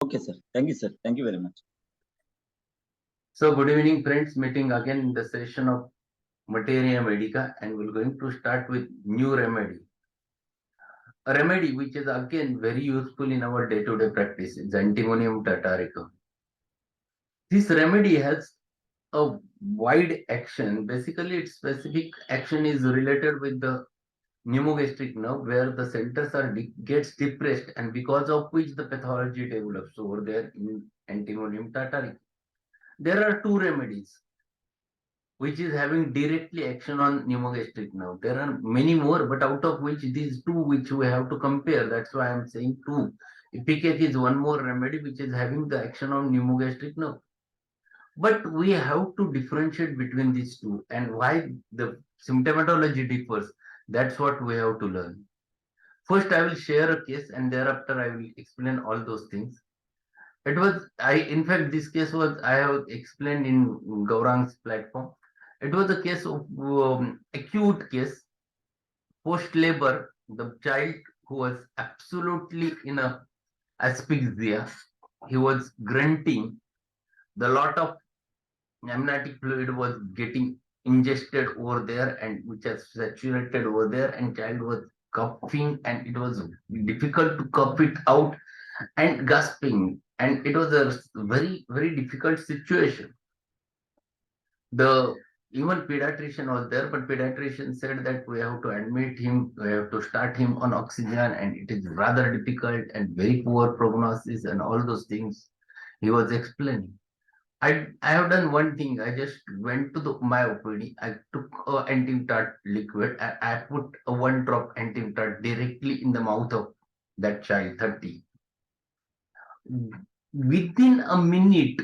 Okay, sir. Thank you, sir. Thank you very much. So good evening, friends. Meeting again in the session of Materia Medica, and we're going to start with new remedy. A remedy which is again very useful in our day-to-day practice is Antimonium Tartaricum. This remedy has a wide action. Basically, its specific action is related with the pneumogastric nerve, where the centers are gets depressed, and because of which the pathology develops over there in Antimonium Tartaricum. There are two remedies which is having directly action on pneumogastric nerve. There are many more, but out of which these two which we have to compare. That's why I'm saying two. Ipecac is one more remedy which is having the action on pneumogastric nerve. But we have to differentiate between these two and why the symptomatology differs. That's what we have to learn. First, I will share a case and thereafter I will explain all those things. In fact, this case was, I have explained in Gaurang's platform. It was a case of acute case, post-labor, the child who was absolutely in a asphyxia. He was grunting. The lot of amniotic fluid was getting ingested over there and which has saturated over there, and child was coughing and it was difficult to cough it out and gasping, and it was a very very difficult situation. The even pediatrician was there, but pediatrician said that we have to admit him, we have to start him on oxygen, and it is rather difficult and very poor prognosis and all those things he was explaining. I have done one thing. I just went to my OPD. I took a Antim Tart liquid and I put a 1 drop Antim Tart directly in the mouth of that child, 30. Within a minute,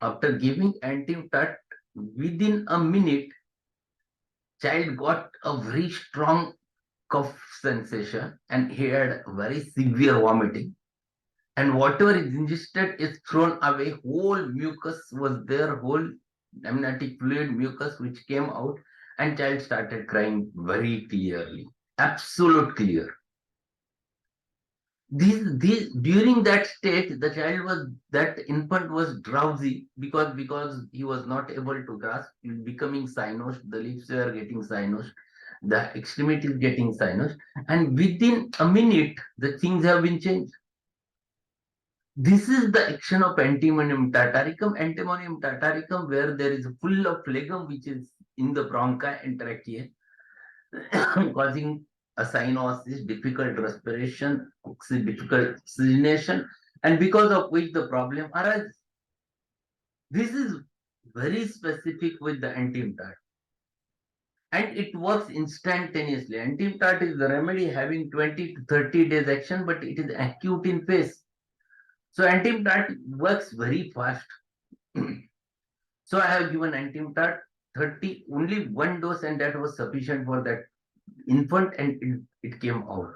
after giving Antim Tart, within a minute, child got a very strong cough sensation and he had very severe vomiting. And whatever is ingested is thrown away. Whole mucus was there, whole amniotic fluid mucus which came out, and child started crying very clearly, absolute clear. During that state, the child was, that infant was drowsy because he was not able to grasp, becoming cyanosed, the lips were getting cyanosed, the extremities getting cyanosed, and within a minute the things have been changed. This is the action of Antimonium Tartaricum. Antimonium Tartaricum, where there is full of phlegm which is in the bronchi and trachea, causing a cyanosis, difficult respiration, difficult oxygenation, and because of which the problem arises. This is very specific with the Antim Tart. And it works instantaneously. Antim Tart is the remedy having 20 to 30 days action, but it is acute in phase. So Antim Tart works very fast. So I have given Antim Tart 30, only 1 dose, and that was sufficient for that infant, and it came out.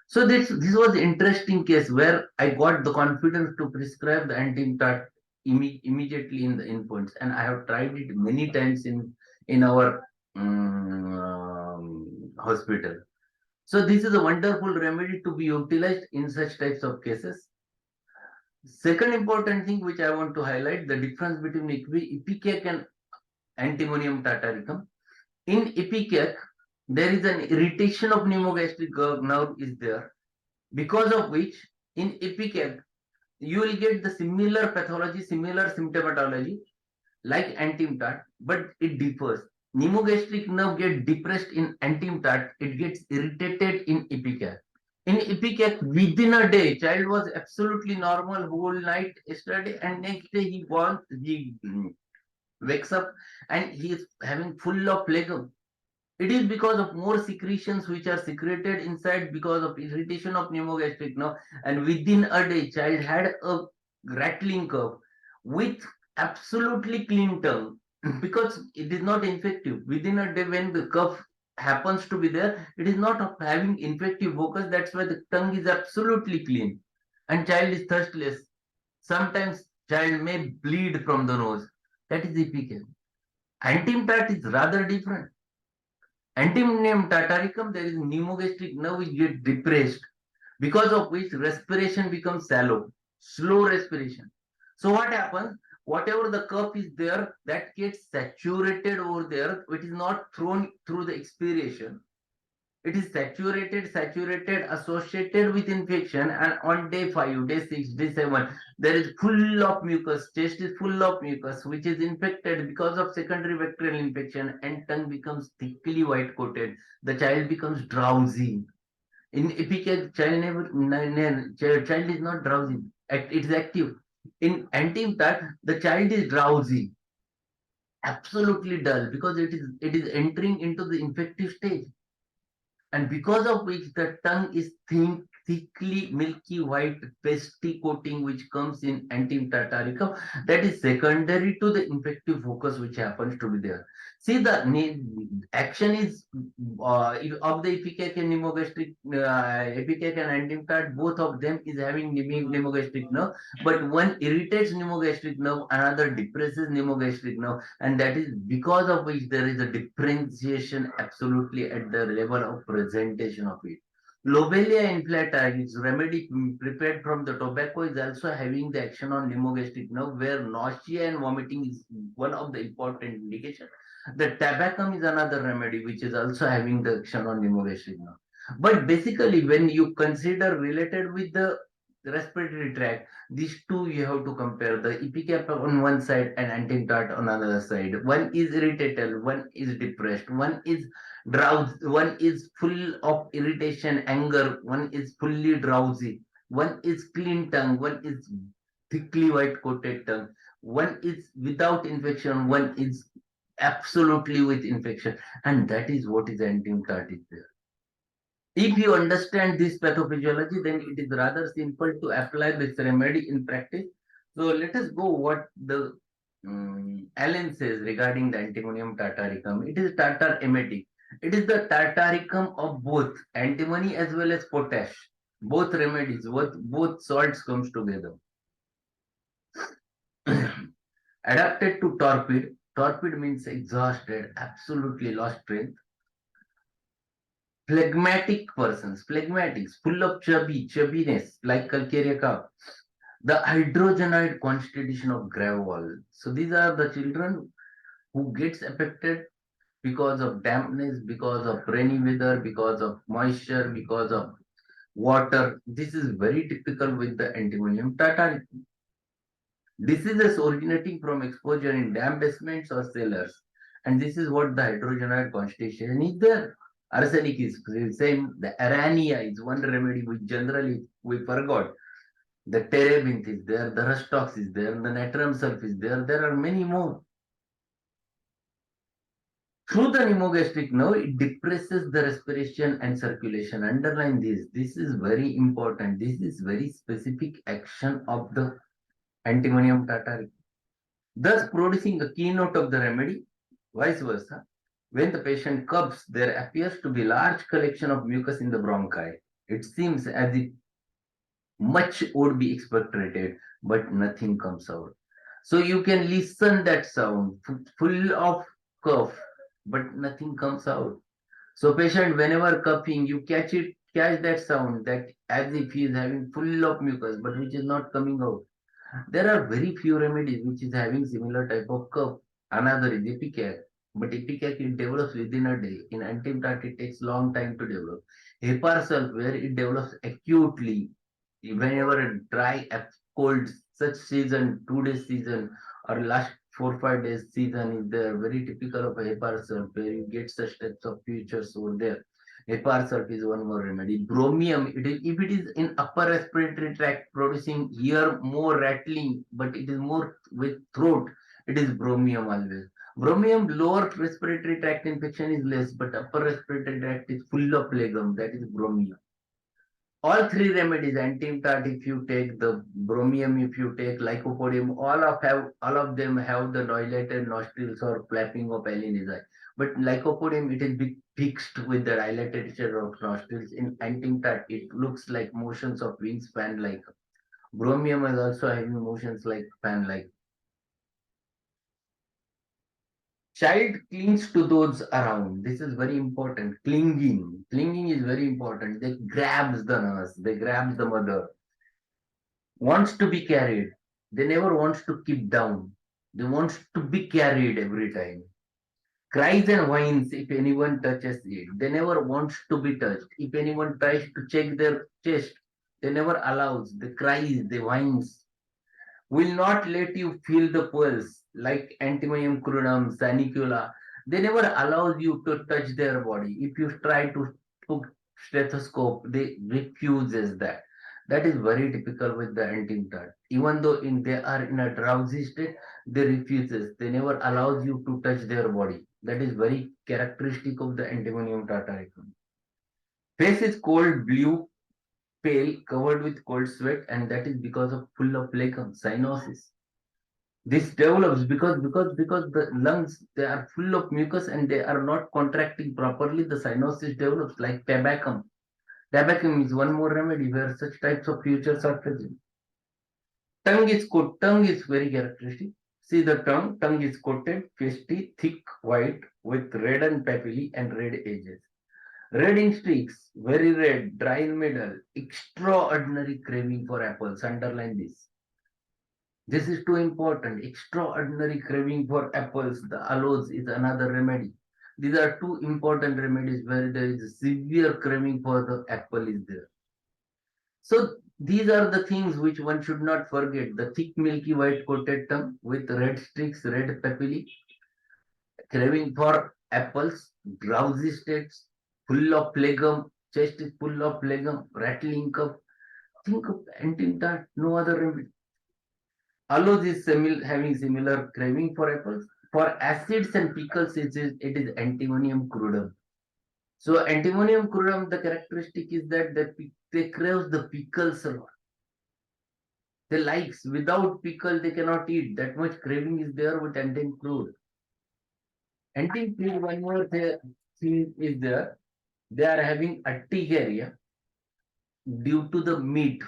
So this was an interesting case where I got the confidence to prescribe the Antim Tart immediately in the infants, and I have tried it many times in our hospital. So this is a wonderful remedy to be utilized in such types of cases. Second important thing which I want to highlight, the difference between Ipecac and Antimonium Tartaricum. In Ipecac, there is an irritation of pneumogastric nerve is there, because of which in Ipecac you will get the similar pathology, similar symptomatology like Antim Tart, but it differs. Pneumogastric nerve get depressed in Antim Tart, it gets irritated in Ipecac. In Ipecac, within a day, child was absolutely normal whole night yesterday, and next day he wakes up and he is having full of phlegm. It is because of more secretions which are secreted inside because of irritation of pneumogastric nerve, and within a day, child had a rattling cough with absolutely clean tongue because it is not infective. Within a day, when the cough happens to be there, it is not having infective focus. That's why the tongue is absolutely clean, and child is thirstless. Sometimes child may bleed from the nose. That is Ipecac. Antim Tart is rather different. Antimonium Tartaricum, there is pneumogastric nerve which get depressed. because of which respiration becomes shallow, slow respiration. So what happens? Whatever the cup is there, that gets saturated over there. It is not thrown through the expiration. It is saturated, associated with infection, and on day 5, day 6, day 7, there is full of mucus, chest is full of mucus, which is infected because of secondary bacterial infection, and tongue becomes thickly white coated. The child becomes drowsy. In EPK, child is not drowsy. It is active. In Antim Tart, the child is drowsy, absolutely dull, because it is entering into the infective stage, and because of which the tongue is thin, thickly milky white pasty coating which comes in Antim Tartaricum, that is secondary to the infective focus which happens to be there. See, the action is of the epicac and pneumogastric, epicac and Antim Tart, both of them is having pneumogastric nerve, but one irritates pneumogastric nerve, another depresses pneumogastric nerve, and that is because of which there is a differentiation absolutely at the level of presentation of it. Lobelia inflata is remedy prepared from the tobacco is also having the action on pneumogastric nerve, where nausea and vomiting is one of the important indication. The tabacum is another remedy which is also having the action on pneumogastric nerve. But basically, when you consider related with the respiratory tract, these two you have to compare, the epicap on one side and Antim Tart on another side. One is irritated, one is depressed, one is drowsy, one is full of irritation, anger, one is fully drowsy, one is clean tongue, one is thickly white coated tongue, one is without infection, one is absolutely with infection, and that is what is Antim Tart is there. If you understand this pathophysiology, then it is rather simple to apply this remedy in practice. So let us go what the Allen says regarding the Antimonium Tartaricum. It is tartar emetic. It is the tartaricum of both antimony as well as potash. Both remedies, both salts comes together. Adapted to torpid. Torpid means exhausted, absolutely lost strength. Phlegmatic persons, phlegmatics, full of chubbiness, like Calcarea cow. The hydrogenoid constitution of gravel. So these are the children who gets affected because of dampness, because of rainy weather, because of moisture, because of water. This is very typical with the antimonium tartaricum. Diseases originating from exposure in damp basements or cellars. And this is what the hydrogenoid constitution is there. Arsenic is the same. The arania is one remedy which generally we forgot. The terebinth is there, the rustox is there, the natrum sulf is there. There are many more. Through the pneumogastric nerve, it depresses the respiration and circulation. Underline this. This is very important. This is very specific action of the antimonium tartaric, thus producing a keynote of the remedy. Vice versa, when the patient coughs, there appears to be large collection of mucus in the bronchi. It seems as if much would be expectorated, but nothing comes out. So you can listen that sound full of cough, but nothing comes out. So patient, whenever coughing, you catch that sound that as if he is having full of mucus, but which is not coming out. There are very few remedies which is having similar type of cough. Another is Ipecac, but Ipecac it develops within a day. In Antim Tart it takes long time to develop. Heparsulf, where it develops acutely, whenever a dry, cold, such season, 2 days season, or last 4 5 days season is there, very typical of a Heparsulf, where you get such types of features over there. Heparsulf is one more remedy. Bromium, if it is in upper respiratory tract producing ear more rattling, but it is more with throat, it is bromium always. Bromium lower respiratory tract infection is less, but upper respiratory tract is full of phlegm, that is bromium. All three remedies, Antim Tart if you take, the bromium if you take, lycopodium, all of them have the dilated nostrils or flapping of alinizi. But lycopodium it is fixed with the dilatation of nostrils. In Antim Tart it looks like motions of wings fan like. Bromium is also having motions like fan like. Child clings to those around. This is very important. Clinging. Clinging is very important. They grabs the nurse. They grabs the mother. Wants to be carried. They never wants to keep down. They wants to be carried every time. Cries and whines if anyone touches it. They never wants to be touched. If anyone tries to check their chest, they never allows. They cries, they whines. Will not let you feel the pulse like Antimonium crudum, sanicula. They never allows you to touch their body. If you try to put stethoscope, they refuses that. That is very typical with the Antim Tart. Even though they are in a drowsy state, they refuses. They never allows you to touch their body. That is very characteristic of the Antimonium Tartaricum. Face is cold, blue, pale, covered with cold sweat, and that is because of full of phlegm, cyanosis. This develops because the lungs, they are full of mucus and they are not contracting properly. The cyanosis develops like tabacum. Tabacum is one more remedy where such types of features are present. Tongue is coated. Tongue is very characteristic. See the tongue. Tongue is coated, pasty, thick, white with red and papillae and red edges. Red in streaks, very red, dry in middle. Extraordinary craving for apples. Underline this. This is too important. Extraordinary craving for apples. The aloes is another remedy. These are two important remedies where there is severe craving for the apple is there. So these are the things which one should not forget. The thick milky white coated tongue with red streaks, red papillae, craving for apples, drowsy states, full of phlegm, chest is full of phlegm, rattling cough. Think of Antim Tart, no other remedy. Aloes is having similar craving for apples. For acids and pickles, it is Antimonium crudum. So Antimonium crudum, the characteristic is that they crave the pickles a lot. They likes without pickle they cannot eat. That much craving is there with Antim crude. Antim crude, one more thing is there. They are having urticaria due to the meat,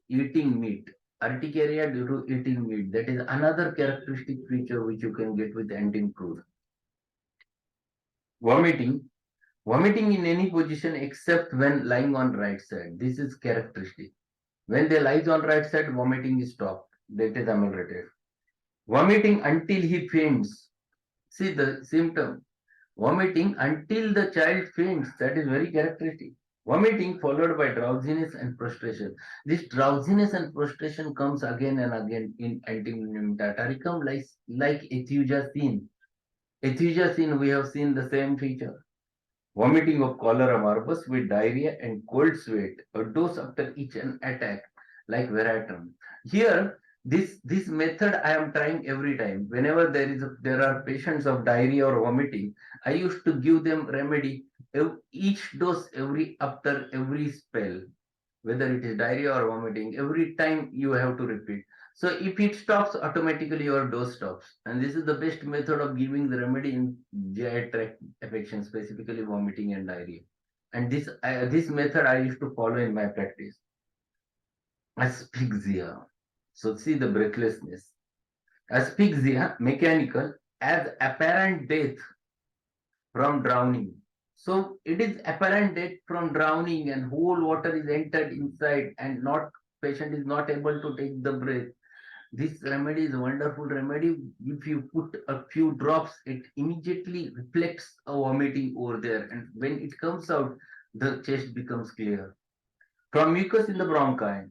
eating meat. Urticaria due to eating meat. That is another characteristic feature which you can get with Antim crude. Vomiting. Vomiting in any position except when lying on right side. This is characteristic. When they lies on right side, vomiting is stopped. That is ameliorated. Vomiting until he faints. See the symptom. Vomiting until the child faints. That is very characteristic. Vomiting followed by drowsiness and prostration. This drowsiness and prostration comes again and again in Antimonium Tartaricum like ethugacin. Ethugacin, we have seen the same feature. Vomiting of cholera morbus with diarrhea and cold sweat, a dose after each an attack, like Veratrum. Here, this method I am trying every time. Whenever there are patients of diarrhea or vomiting, I used to give them remedy each dose after every spell, whether it is diarrhea or vomiting. Every time you have to repeat. So if it stops, automatically your dose stops. And this is the best method of giving the remedy in GI tract affection, specifically vomiting and diarrhea. And this method I used to follow in my practice. Asphyxia. So see the breathlessness. Asphyxia, mechanical, as apparent death from drowning. So it is apparent death from drowning and whole water is entered inside and not patient is not able to take the breath. This remedy is a wonderful remedy. If you put a few drops, it immediately reflects a vomiting over there. And when it comes out, the chest becomes clear. From mucus in the bronchi,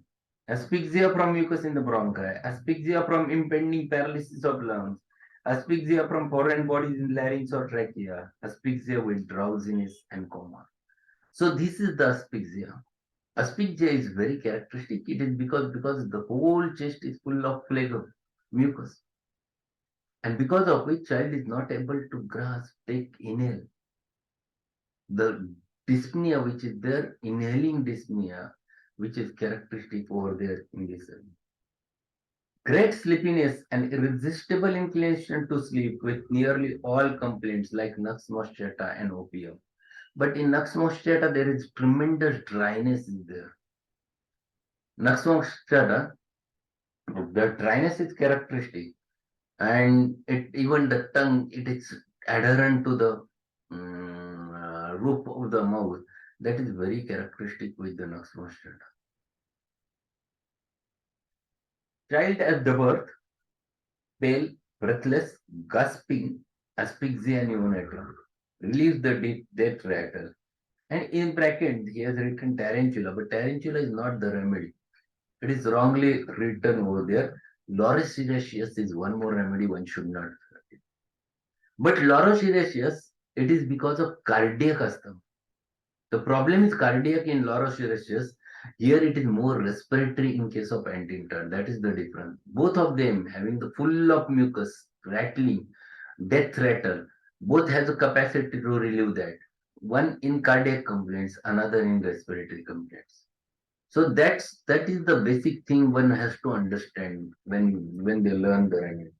asphyxia from mucus in the bronchi, asphyxia from impending paralysis of lungs, asphyxia from foreign bodies in larynx or trachea, asphyxia with drowsiness and coma. So this is the asphyxia. Asphyxia is very characteristic. It is because the whole chest is full of phlegm, mucus, and because of which child is not able to grasp, take, inhale. The dyspnea which is there, inhaling dyspnea, which is characteristic over there in this. Great sleepiness and irresistible inclination to sleep with nearly all complaints like nux moschata and opium. But in nux moschata, there is tremendous dryness in there. Nux moschata, the dryness is characteristic, and even the tongue, it is adherent to the roof of the mouth. That is very characteristic with the nux mustard. Child at the birth, pale, breathless, gasping, asphyxia neonatal, relieves the death rattle. And in bracket, he has written tarantula, but tarantula is not the remedy. It is wrongly written over there. Loris siraceus is one more remedy one should not. But Loris siraceus, it is because of cardiac asthma. The problem is cardiac in Loris siraceus. Here it is more respiratory in case of Antim Tart. That is the difference. Both of them having the full of mucus, rattling, death rattle, both has a capacity to relieve that. One in cardiac complaints, another in respiratory complaints. So that is the basic thing one has to understand when they learn the remedy.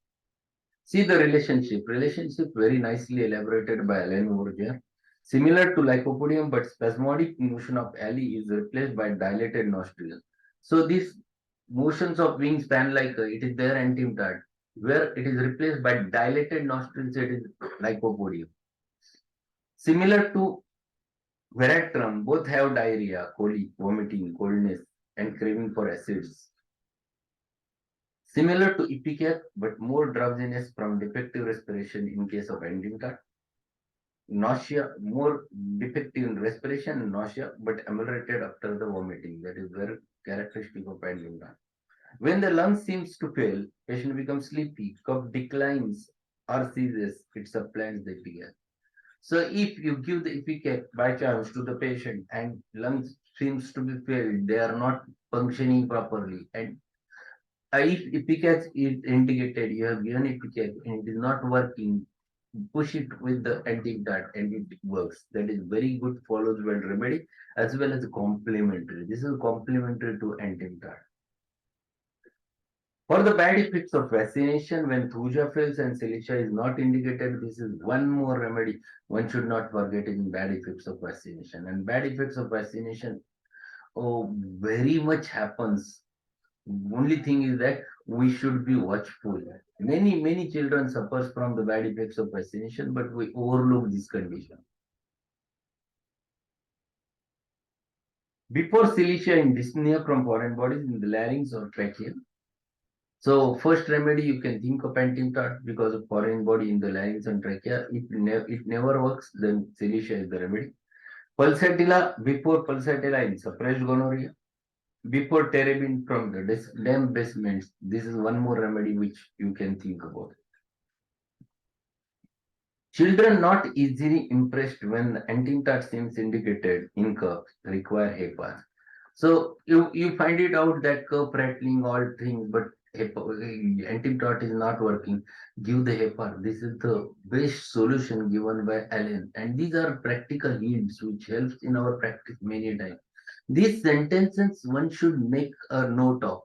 See the relationship. Relationship very nicely elaborated by Alan Bourdieu. Similar to lycopodium, but spasmodic motion of alley is replaced by dilated nostrils. So these motions of wingspan like it is there Antim Tart, where it is replaced by dilated nostrils, it is lycopodium. Similar to veratrum, both have diarrhea, colic, vomiting, coldness, and craving for acids. Similar to ipecac, but more drowsiness from defective respiration in case of Antim Tart. Nausea, more defective in respiration, nausea, but ameliorated after the vomiting. That is very characteristic of Antim Tart. When the lung seems to fail, patient becomes sleepy, cough declines or ceases, it supplants the ipecac. So if you give the ipecac by chance to the patient and lungs seems to be failed, they are not functioning properly, and if ipecac is indicated, you have given ipecac and it is not working, push it with the Antim Tart and it works. That is very good follows well remedy as well as complementary. This is complementary to Antim Tart. For the bad effects of vaccination, when thuja fails and silicia is not indicated, this is one more remedy one should not forget in bad effects of vaccination. And bad effects of vaccination, oh, very much happens. Only thing is that we should be watchful. Many children suffers from the bad effects of vaccination, but we overlook this condition. Before silicia in dyspnea from foreign bodies in the larynx or trachea. So first remedy you can think of Antim Tart because of foreign body in the larynx and trachea. If it never works, then silicia is the remedy. Pulsatilla before pulsatilla in suppressed gonorrhea. Before terebinth from the dam basements, this is one more remedy which you can think about. Children not easily impressed when the Antim Tart seems indicated in curves require HEPA. So you find it out that curve rattling all things, but Antim Tart is not working. Give the HEPA. This is the best solution given by Allen. And these are practical hints which helps in our practice many times. These sentences one should make a note of.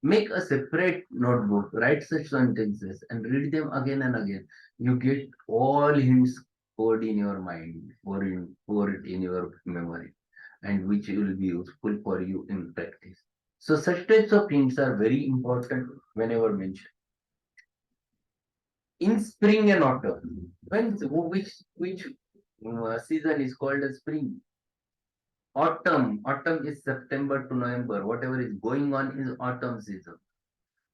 Make a separate notebook, write such sentences and read them again and again. You get all hints poured in your mind, poured in your memory, and which will be useful for you in practice. So such types of hints are very important whenever mentioned. In spring and autumn, which season is called as spring? Autumn is September to November. Whatever is going on is autumn season.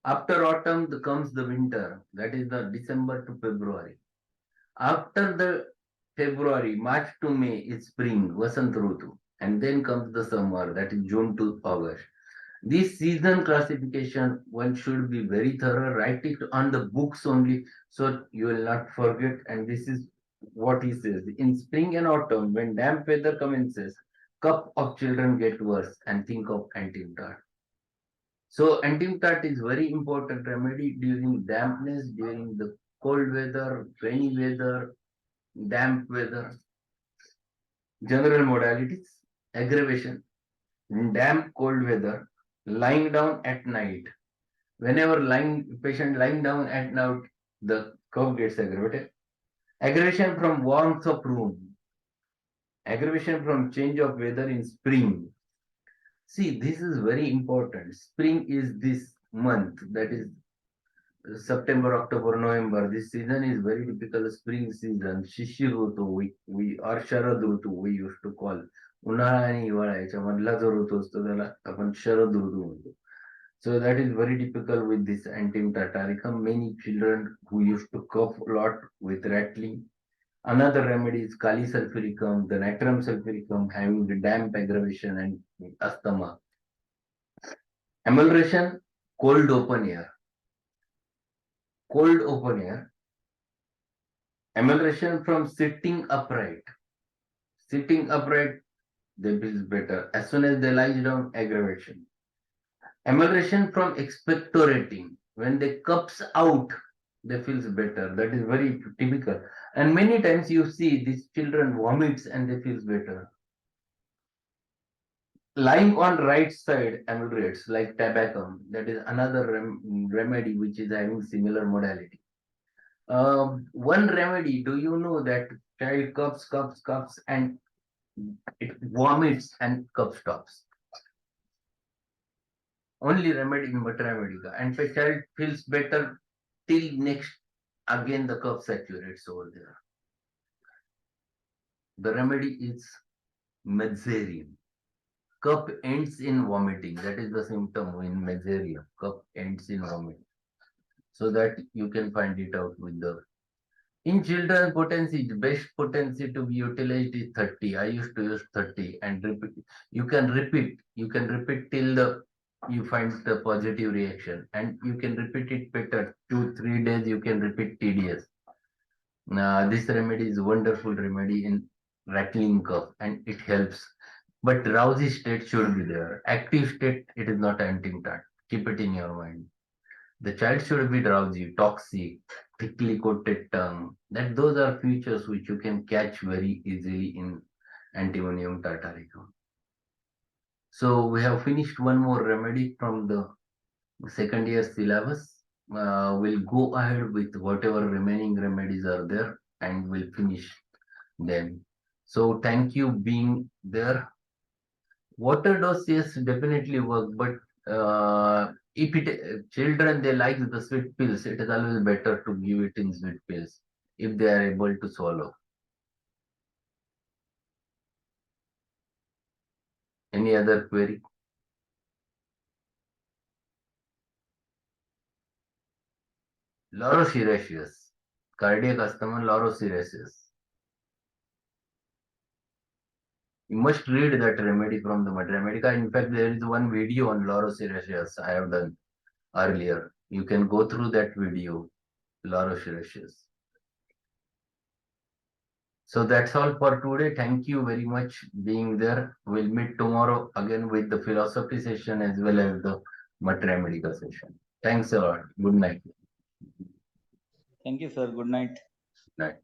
After autumn comes the winter, that is the December to February. After the February, March to May is spring, Vasant Rutu. And then comes the summer, that is June to August. This season classification, one should be very thorough, write it on the books only so you will not forget. And this is what he says. In spring and autumn, when damp weather commences, cup of children get worse and think of Antim Tart. So Antim Tart is very important remedy during dampness, during the cold weather, rainy weather, damp weather. General modalities, aggravation, in damp cold weather, lying down at night. Whenever patient lying down at night, the cough gets aggravated. Aggravation from warmth of room. Aggravation from change of weather in spring. See, this is very important. Spring is this month, that is September, October, November. This season is very typical spring season. Shishir ऋतू, we or शरद ऋतू we used to call. उन्हाळा आणि हिवाळा याच्या मधला जो ऋतू असतो त्याला आपण शरद ऋतू म्हणतो. So that is very typical with this Antim Tartaricum. Many children who used to cough a lot with rattling. Another remedy is Kali sulfuricum, the Natrum sulfuricum, having the damp aggravation and asthma. Emulsion, cold open air. Cold open air. Emulsion from sitting upright. Sitting upright, they feel better. As soon as they lie down, aggravation. Emulsion from expectorating. When they cups out, they feels better. That is very typical. And many times you see these children vomits and they feels better. Lying on right side ameliorates like tabacum. That is another remedy which is having similar modality. One remedy, do you know that child cups and it vomits and cup stops? Only remedy in Mater and the child feels better till next again the cup saturates over there. The remedy is Metzerium. Cup ends in vomiting. That is the symptom in Metzerium. Cup ends in vomiting. So that you can find it out with the. In children potency, the best potency to be utilized is 30. I used to use 30 and repeat. You can repeat till you find the positive reaction, and you can repeat it better. 2-3 days you can repeat tedious. This remedy is wonderful remedy in rattling cough and it helps. But drowsy state should be there. Active state, it is not Antim Tart. Keep it in your mind. The child should be drowsy, toxic, thickly coated tongue. Those are features which you can catch very easily in Antimonium Tartaricum. So we have finished one more remedy from the second year syllabus. We'll go ahead with whatever remaining remedies are there and we'll finish them. So thank you being there. Water dose, yes, definitely work, but if children they like the sweet pills, it is always better to give it in sweet pills if they are able to swallow. Any other query? Laurosiraceous, cardiac asthma, laurosiraceous. You must read that remedy from the Mater. In fact, there is one video on laurosiraceous I have done earlier. You can go through that video, laurosiraceous. So that's all for today. Thank you very much being there. We'll meet tomorrow again with the philosophy session as well as the Mater session. Thanks a lot. Good night. Thank you, sir. Good night. Night.